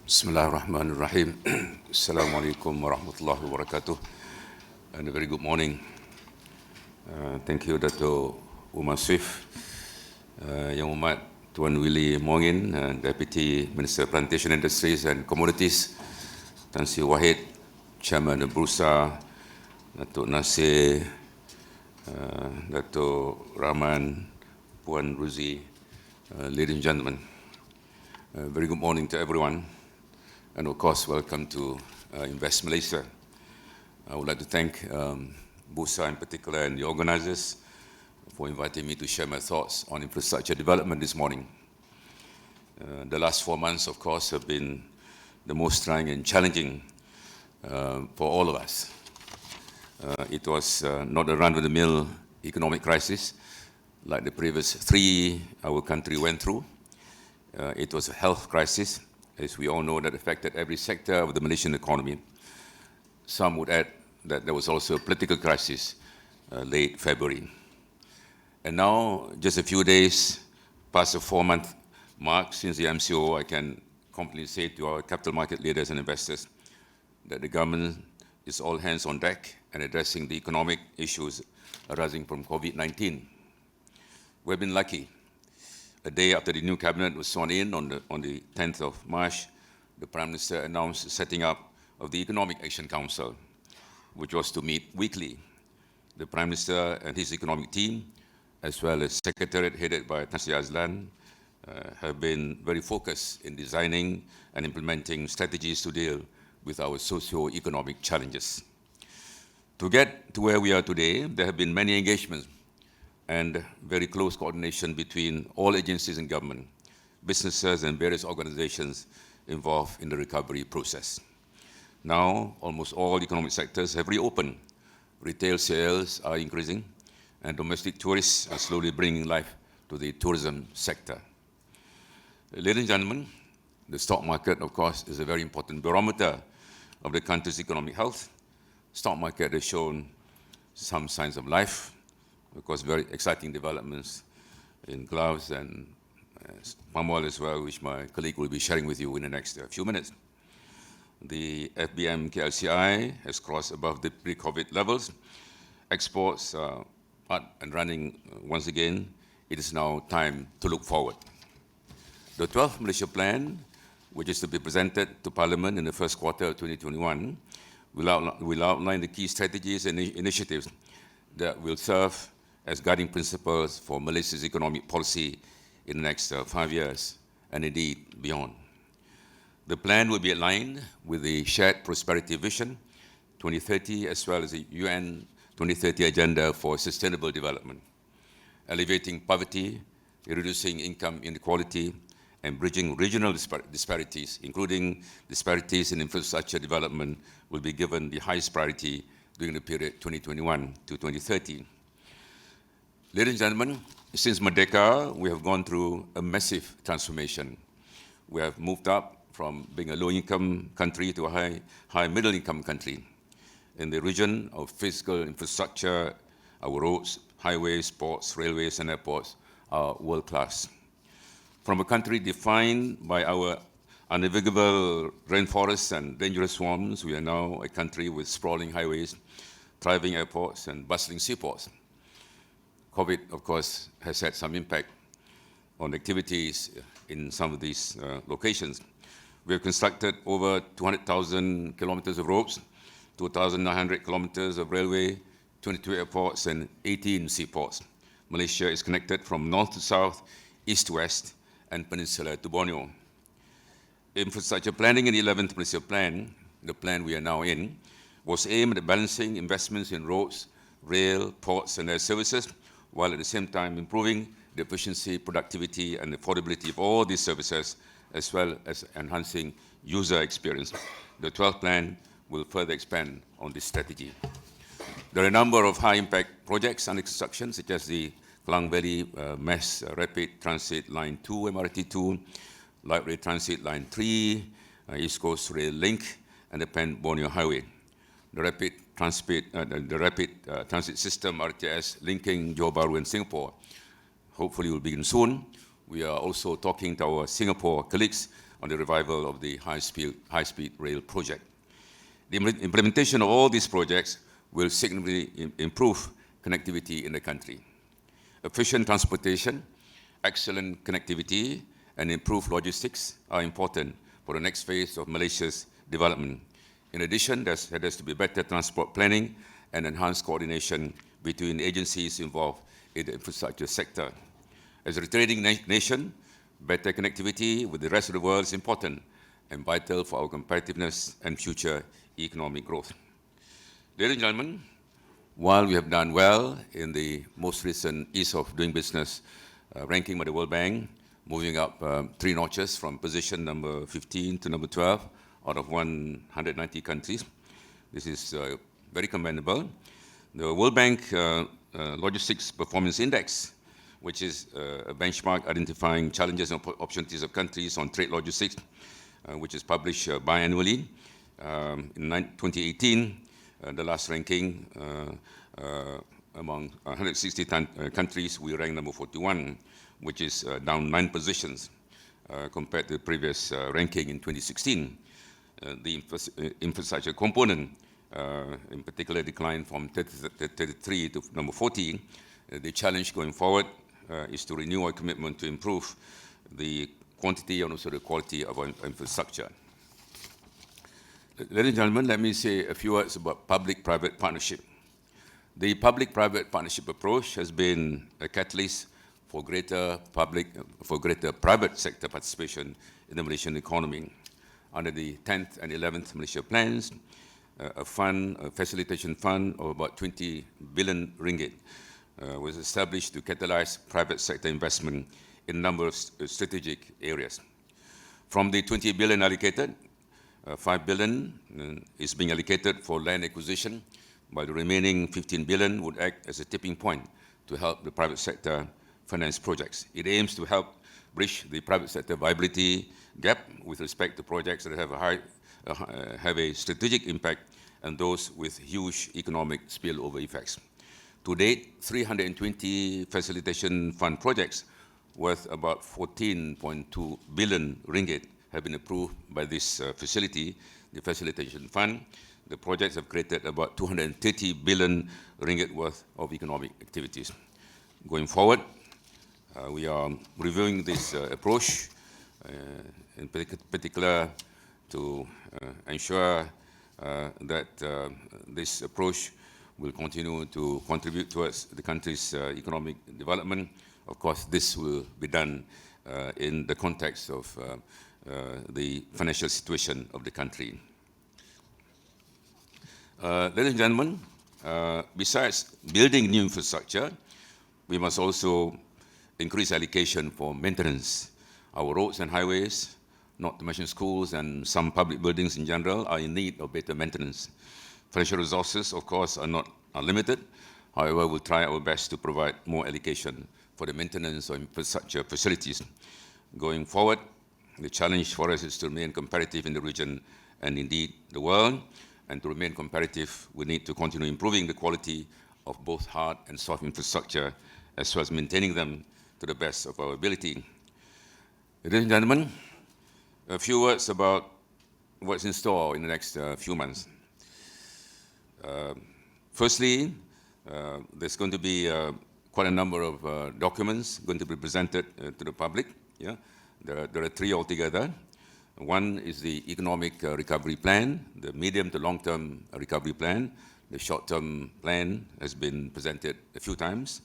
Bismillahirrahmanirrahim. Assalamualaikum warahmatullahi wabarakatuh. And a very good morning. Thank you, Dato Umar Swift, Yang Mohamed, Tuan Willy Mongin, Deputy Minister Plantation Industries and Commodities, Tan Sri Wahid, Chairman of Bursa, Dato Nasir, Dato Rahman, Puan Ruzi, ladies and gentlemen. Very good morning to everyone. And of course, welcome to Invest Malaysia. I would like to thank Bursa in particular and the organizers for inviting me to share my thoughts on infrastructure development this morning. The last 4 months, of course, have been the most trying and challenging for all of us. It was not a run-of-the-mill economic crisis like the previous 3 our country went through. It was a health crisis, as we all know, that affected every sector of the Malaysian economy. Some would add that there was also a political crisis late February. And now, just a few days past the 4-month mark since the MCO, I can confidently say to our capital market leaders and investors that the government is all hands on deck and addressing the economic issues arising from COVID-19. We've been lucky. A day after the new cabinet was sworn in on the 10th of March, the Prime Minister announced the setting up of the Economic Action Council, which was to meet weekly. The Prime Minister and his economic team, as well as Secretariat headed by Tan Sri Azlan, have been very focused in designing and implementing strategies to deal with our socio-economic challenges. To get to where we are today, there have been many engagements and very close coordination between all agencies in government, businesses and various organizations involved in the recovery process. Now, almost all economic sectors have reopened. Retail sales are increasing, and domestic tourists are slowly bringing life to the tourism sector. Ladies and gentlemen, the stock market, of course, is a very important barometer of the country's economic health. Stock market has shown some signs of life. Of course, very exciting developments in gloves and palm oil as well, which my colleague will be sharing with you in the next few minutes. The IMKL has crossed above the pre-COVID levels. Exports are up and running once again. It is now time to look forward. The 12th Malaysia Plan, which is to be presented to Parliament in the first quarter of 2021, will outline the key strategies and initiatives that will serve as guiding principles for Malaysia's economic policy in the next 5 years, and indeed beyond. The plan will be aligned with the Shared Prosperity Vision 2030, as well as the UN 2030 Agenda for Sustainable Development, alleviating poverty, reducing income inequality, and bridging regional disparities, including disparities in infrastructure development, will be given the highest priority during the period 2021 to 2030. Ladies and gentlemen, since Merdeka, we have gone through a massive transformation. We have moved up from being a low-income country to a high middle-income country. In the region of physical infrastructure, our roads, highways, ports, railways, and airports are world-class. From a country defined by our unnavigable rainforests and dangerous swarms, we are now a country with sprawling highways, thriving airports, and bustling seaports. COVID, of course, has had some impact on activities in some of these locations. We have constructed over 200,000 kilometers of roads, 2,900 kilometers of railway, 22 airports, and 18 seaports. Malaysia is connected from north to south, east to west, and peninsula to Borneo. Infrastructure planning in the 11th Malaysia Plan, the plan we are now in, was aimed at balancing investments in roads, rail, ports, and air services, while at the same time improving the efficiency, productivity, and affordability of all these services, as well as enhancing user experience. The 12th plan will further expand on this strategy. There are a number of high-impact projects under construction, such as the Klang Valley Mass Rapid Transit Line 2, MRT2, Light Rail Transit Line 3, East Coast Rail Link, and the Pan-Borneo Highway. The Rapid Transit System, RTS, linking Johor Bahru and Singapore, hopefully will begin soon. We are also talking to our Singapore colleagues on the revival of the high-speed rail project. The implementation of all these projects will significantly improve connectivity in the country. Efficient transportation, excellent connectivity, and improved logistics are important for the next phase of Malaysia's development. In addition, there has to be better transport planning and enhanced coordination between agencies involved in the infrastructure sector. As a trading nation, better connectivity with the rest of the world is important and vital for our competitiveness and future economic growth. Ladies and gentlemen, while we have done well in the most recent Ease of Doing Business ranking by the World Bank, moving up 3 notches from position number 15 to number 12 out of 190 countries. This is very commendable. The World Bank Logistics Performance Index, which is a benchmark identifying challenges and opportunities of countries on trade logistics, which is published biannually. In 2018, the last ranking among 160 countries, we ranked number 41, which is down 9 positions compared to the previous ranking in 2016. The infrastructure component, in particular, declined from 33 to number 40. The challenge going forward is to renew our commitment to improve the quantity and also the quality of our infrastructure. Ladies and gentlemen, let me say a few words about public-private partnership. The public-private partnership approach has been a catalyst for greater private sector participation in the Malaysian economy. Under the 10th and 11th Malaysia plans, a facilitation fund of about 20 billion ringgit was established to catalyze private sector investment in a number of strategic areas. From the 20 billion allocated, 5 billion is being allocated for land acquisition, while the remaining 15 billion would act as a tipping point to help the private sector finance projects. It aims to help bridge the private sector viability gap with respect to projects that have a strategic impact and those with huge economic spillover effects. To date, 320 facilitation fund projects worth about 14.2 billion ringgit have been approved by this facility, the facilitation fund. The projects have created about 230 billion ringgit worth of economic activities. Going forward, we are reviewing this approach, in particular to ensure that this approach will continue to contribute towards the country's economic development. Of course, this will be done in the context of the financial situation of the country. Ladies and gentlemen, besides building new infrastructure, we must also increase allocation for maintenance. Our roads and highways, not to mention schools and some public buildings in general, are in need of better maintenance. Financial resources, of course, are limited. However, we'll try our best to provide more allocation for the maintenance of infrastructure facilities. Going forward, the challenge for us is to remain competitive in the region and indeed the world. And to remain competitive, we need to continue improving the quality of both hard and soft infrastructure, as well as maintaining them to the best of our ability. Ladies and gentlemen, a few words about what's in store in the next few months. Firstly, there's going to be quite a number of documents going to be presented to the public. Yeah? There are 3 altogether. One is the economic recovery plan, the medium to long-term recovery plan. The short-term plan has been presented a few times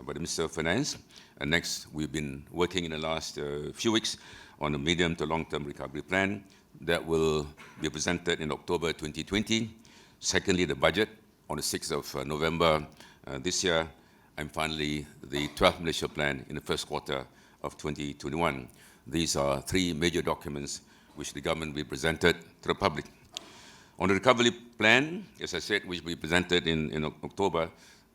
by the Minister of Finance. And next, we've been working in the last few weeks on the medium to long-term recovery plan that will be presented in October 2020. Secondly, the budget on the 6th of November this year. And finally, the 12th Malaysia plan in the first quarter of 2021. These are 3 major documents which the government will be presented to the public. On the recovery plan, as I said, which will be presented in October,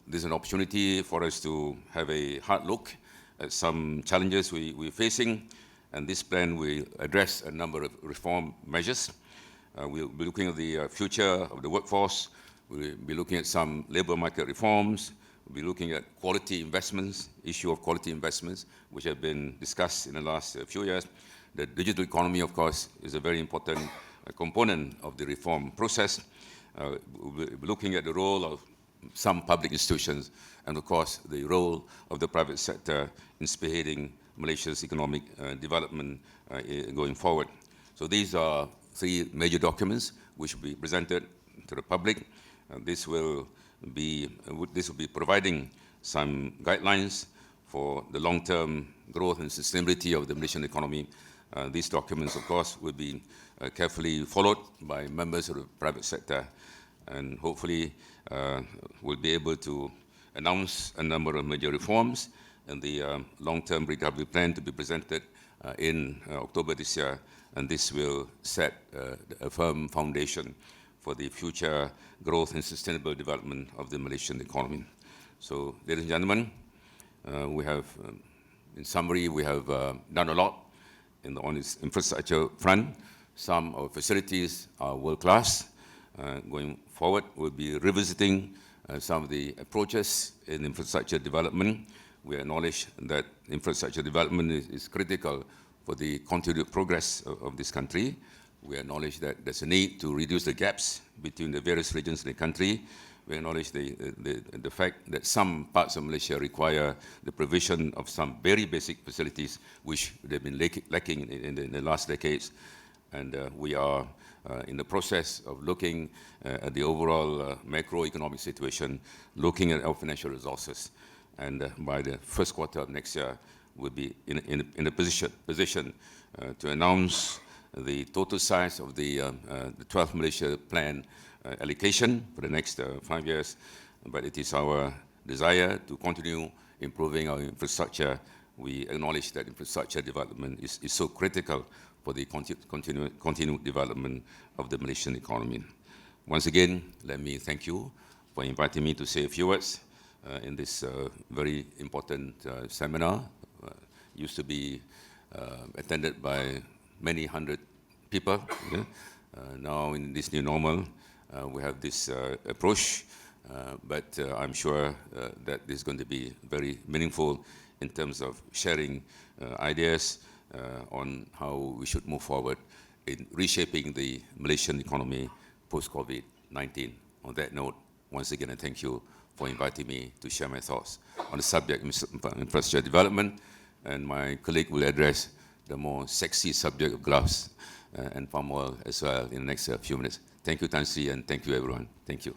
there's an opportunity for us to have a hard look at some challenges we're facing, and this plan will address a number of reform measures. We'll be looking at the future of the workforce. We'll be looking at some labor market reforms. We'll be looking at quality investments, issue of quality investments, which have been discussed in the last few years. The digital economy, of course, is a very important component of the reform process. We'll be looking at the role of some public institutions and, of course, the role of the private sector in spearheading Malaysia's economic development going forward. So these are three major documents which will be presented to the public. This will be providing some guidelines for the long-term growth and sustainability of the Malaysian economy. These documents, of course, will be carefully followed by members of the private sector, and hopefully we'll be able to announce a number of major reforms and the long-term recovery plan to be presented in October this year, and this will set a firm foundation for the future growth and sustainable development of the Malaysian economy. So, ladies and gentlemen, we have, in summary, we have done a lot on this infrastructure front. Some of our facilities are world-class. Going forward, we'll be revisiting some of the approaches in infrastructure development. We acknowledge that infrastructure development is critical for the continued progress of this country. We acknowledge that there's a need to reduce the gaps between the various regions in the country. We acknowledge the fact that some parts of Malaysia require the provision of some very basic facilities which they've been lacking in the last decades. And we are in the process of looking at the overall macroeconomic situation, looking at our financial resources. And by the first quarter of next year, we'll be in a position to announce the total size of the 12th Malaysia Plan allocation for the next 5 years. But it is our desire to continue improving our infrastructure. We acknowledge that infrastructure development is so critical for the continued development of the Malaysian economy. Once again, let me thank you for inviting me to say a few words in this very important seminar. Used to be attended by many hundred people. Yeah? Now in this new normal, we have this approach, but I'm sure that this is going to be very meaningful in terms of sharing ideas on how we should move forward in reshaping the Malaysian economy post-COVID-19. On that note, once again, I thank you for inviting me to share my thoughts on the subject of infrastructure development, and my colleague will address the more sexy subject of gloves and palm oil as well in the next few minutes. Thank you, Tan Sri, and thank you, everyone. Thank you.